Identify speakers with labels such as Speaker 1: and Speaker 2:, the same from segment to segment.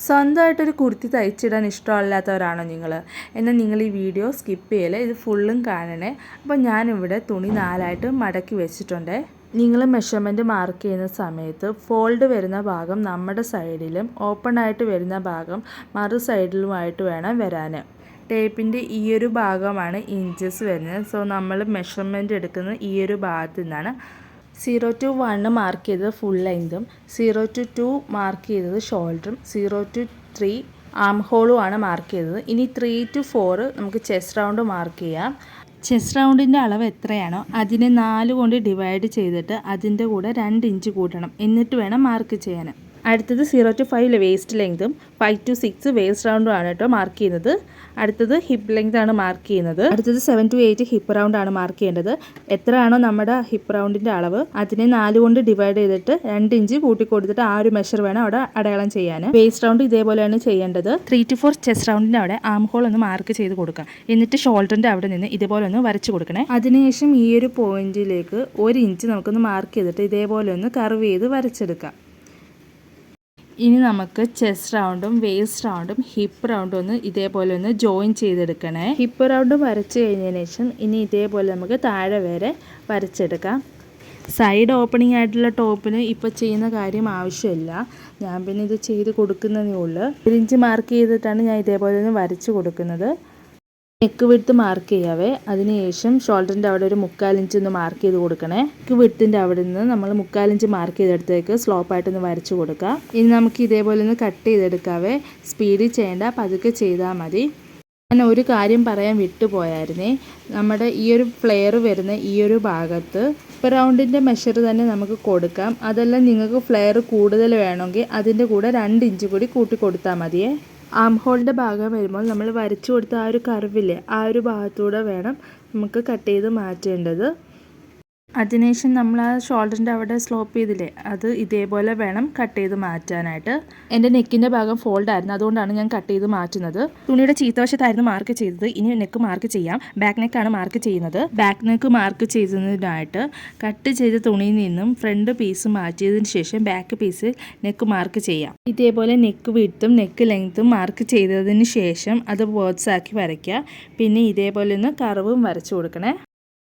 Speaker 1: സ്വന്തമായിട്ടൊരു കുർത്തി തയ്ച്ചിടാൻ ഇഷ്ടമല്ലാത്തവരാണോ നിങ്ങൾ? എന്നാൽ നിങ്ങൾ ഈ വീഡിയോ സ്കിപ്പ് ചെയ്യല്ലേ, ഇത് ഫുള്ളും കാണണേ. അപ്പോൾ ഞാനിവിടെ തുണി 4ആയിട്ട് മടക്കി വെച്ചിട്ടുണ്ട്. നിങ്ങൾ മെഷർമെൻറ്റ് മാർക്ക് ചെയ്യുന്ന സമയത്ത് ഫോൾഡ് വരുന്ന ഭാഗം നമ്മുടെ സൈഡിലും ഓപ്പൺ ആയിട്ട് വരുന്ന ഭാഗം മറു സൈഡിലുമായിട്ട് വേണം വരാൻ. ടേപ്പിൻ്റെ ഈ ഒരു ഭാഗമാണ് ഇഞ്ചസ് വരുന്നത്. സോ നമ്മൾ മെഷർമെൻറ്റ് എടുക്കുന്നത് ഈ ഒരു ഭാഗത്തു നിന്നാണ്. 0 to 1 മാർക്ക് ചെയ്തത് ഫുൾ ലെങ്തും, 0 to 2 മാർക്ക് ചെയ്തത് ഷോൾഡറും, 0 to 3 ആം ഹോളും ആണ് മാർക്ക് ചെയ്തത്. ഇനി 3 to 4 നമുക്ക് ചെസ്റ്റ് റൗണ്ട് മാർക്ക് ചെയ്യാം. ചെസ്റ്റ് റൗണ്ടിൻ്റെ അളവ് എത്രയാണോ അതിനെ 4 കൊണ്ട് ഡിവൈഡ് ചെയ്തിട്ട് അതിൻ്റെ കൂടെ 2 ഇഞ്ച് കൂട്ടണം. എന്നിട്ട് വേണം മാർക്ക് ചെയ്യാൻ. അടുത്തത് 0 to 5 വേസ്റ്റ് ലെങ്തും 5 to 6 വേസ്റ്റ് റൗണ്ടും ആണ് കേട്ടോ മാർക്ക് ചെയ്യുന്നത്. അടുത്തത് ഹിപ്പ് ലെങ്ത് ആണ് മാർക്ക് ചെയ്യുന്നത്. അടുത്തത് 7 to 8 ഹിപ്പ് റൗണ്ട് ആണ് മാർക്ക് ചെയ്യേണ്ടത്. എത്രയാണോ നമ്മുടെ ഹിപ്പ് റൗണ്ടിൻ്റെ അളവ് അതിനെ 4 കൊണ്ട് ഡിവൈഡ് ചെയ്തിട്ട് 2 ഇഞ്ച് കൂട്ടി കൊടുത്തിട്ട് ആ ഒരു മെഷർ വേണം അവിടെ അടയാളം ചെയ്യാൻ. വേസ്റ്റ് റൗണ്ട് ഇതേപോലെയാണ് ചെയ്യേണ്ടത്. 3 to 4 ചെസ്റ്റ് റൗണ്ടിൻ്റെ അവിടെ ആം ഹോൾ ഒന്ന് മാർക്ക് ചെയ്ത് കൊടുക്കാം. എന്നിട്ട് ഷോൾഡറിൻ്റെ അവിടെ നിന്ന് ഇതേപോലെ ഒന്ന് വരച്ച് കൊടുക്കണേ. അതിനുശേഷം ഈ ഒരു പോയിന്റിലേക്ക് 1 ഇഞ്ച് നമുക്കൊന്ന് മാർക്ക് ചെയ്തിട്ട് ഇതേപോലെ ഒന്ന് കർവ് ചെയ്ത് വരച്ചെടുക്കാം. ഇനി നമുക്ക് ചെസ്റ്റ് റൗണ്ടും വേസ്റ്റ് റൗണ്ടും ഹിപ്പ് റൗണ്ടും ഒന്ന് ഇതേപോലെ ഒന്ന് ജോയിൻ ചെയ്തെടുക്കണേ. ഹിപ്പ് റൗണ്ട് വരച്ച് കഴിഞ്ഞതിന് ശേഷം ഇനി ഇതേപോലെ നമുക്ക് താഴെ വരെ വരച്ചെടുക്കാം. സൈഡ് ഓപ്പണിംഗ് ആയിട്ടുള്ള ടോപ്പിന് ഇപ്പോൾ ചെയ്യുന്ന കാര്യം ആവശ്യമില്ല. ഞാൻ പിന്നെ ഇത് ചെയ്ത് കൊടുക്കുന്നതേ ഉള്ളൂ. 1 ഇഞ്ച് മാർക്ക് ചെയ്തിട്ടാണ് ഞാൻ ഇതേപോലെ ഒന്ന് വരച്ച് കൊടുക്കുന്നത്. നെക്ക് വിഡ്ത്ത് മാർക്ക് ചെയ്യാവേ. അതിനുശേഷം ഷോൾഡറിൻ്റെ അവിടെ ഒരു 3/4 ഇഞ്ച് ഒന്ന് മാർക്ക് ചെയ്ത് കൊടുക്കണേ. നെക്ക് വിഡ്ത്തിൻ്റെ അവിടെ നിന്ന് നമ്മൾ 3/4 ഇഞ്ച് മാർക്ക് ചെയ്തെടുത്തേക്ക് സ്ലോപ്പായിട്ടൊന്ന് വരച്ച് കൊടുക്കാം. ഇനി നമുക്ക് ഇതേപോലെ ഒന്ന് കട്ട് ചെയ്തെടുക്കാവേ. സ്പീഡിൽ ചെയ്യേണ്ട, പതുക്കെ ചെയ്താൽ മതി. ഞാൻ ഒരു കാര്യം പറയാൻ വിട്ടുപോയായിരുന്നേ. നമ്മുടെ ഈ ഒരു ഫ്ലെയർ വരുന്ന ഈ ഒരു ഭാഗത്ത് ഹിപ്പ് റൗണ്ടിൻ്റെ മെഷർ തന്നെ നമുക്ക് കൊടുക്കാം. അതെല്ലാം നിങ്ങൾക്ക് ഫ്ലെയർ കൂടുതൽ വേണമെങ്കിൽ അതിൻ്റെ കൂടെ 2 ഇഞ്ച് കൂടി കൂട്ടി കൊടുത്താൽ മതിയേ. ആം ഹോളിൻ്റെ ഭാഗം വരുമ്പോൾ നമ്മൾ വരച്ചു കൊടുത്ത ആ ഒരു കർവില്ലേ, ആ ഒരു ഭാഗത്തൂടെ വേണം നമുക്ക് കട്ട് ചെയ്ത് മാറ്റേണ്ടത്. അതിനുശേഷം നമ്മൾ ആ ഷോൾഡറിൻ്റെ അവിടെ സ്ലോപ്പ് ചെയ്തില്ലേ, അത് ഇതേപോലെ വേണം കട്ട് ചെയ്ത് മാറ്റാനായിട്ട്. എൻ്റെ നെക്കിൻ്റെ ഭാഗം ഫോൾഡ് ആയിരുന്നു, അതുകൊണ്ടാണ് ഞാൻ കട്ട് ചെയ്ത് മാറ്റുന്നത്. തുണിയുടെ ചീത്തവശത്തായിരുന്നു മാർക്ക് ചെയ്തത്. ഇനി നെക്ക് മാർക്ക് ചെയ്യാം. ബാക്ക് നെക്കാണ് മാർക്ക് ചെയ്യുന്നത്. ബാക്ക് നെക്ക് മാർക്ക് ചെയ്യുന്നതിനായിട്ട് കട്ട് ചെയ്ത തുണിയിൽ നിന്നും ഫ്രണ്ട് പീസ് മാറ്റിയതിന് ശേഷം ബാക്ക് പീസിൽ നെക്ക് മാർക്ക് ചെയ്യാം. ഇതേപോലെ നെക്ക് വിഡ്ത്തും നെക്ക് ലെങ്ത്തും മാർക്ക് ചെയ്തതിന് ശേഷം അത് വേർഡ്സ് ആക്കി വരയ്ക്കുക. പിന്നെ ഇതേപോലെ ഒന്ന് കർവും വരച്ചു കൊടുക്കണേ.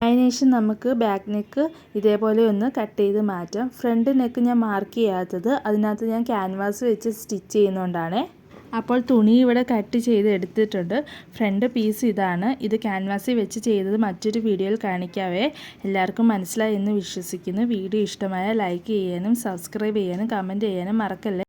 Speaker 1: അതിനുശേഷം നമുക്ക് ബാക്ക് നെക്ക് ഇതേപോലെ ഒന്ന് കട്ട് ചെയ്ത് മാറ്റാം. ഫ്രണ്ട് നെക്ക് ഞാൻ മാർക്ക് ചെയ്യാത്തത് അതിനകത്ത് ഞാൻ ക്യാൻവാസ് വെച്ച് സ്റ്റിച്ച് ചെയ്യുന്നതുകൊണ്ടാണ്. അപ്പോൾ തുണി ഇവിടെ കട്ട് ചെയ്ത് എടുത്തിട്ടുണ്ട്. ഫ്രണ്ട് പീസ് ഇതാണ്. ഇത് ക്യാൻവാസിൽ വെച്ച് ചെയ്തത് മറ്റൊരു വീഡിയോയിൽ കാണിക്കാവേ. എല്ലാവർക്കും മനസ്സിലായി എന്ന് വിശ്വസിക്കുന്നു. വീഡിയോ ഇഷ്ടമായ ലൈക്ക് ചെയ്യാനും സബ്സ്ക്രൈബ് ചെയ്യാനും കമൻറ്റ് ചെയ്യാനും മറക്കല്ലേ.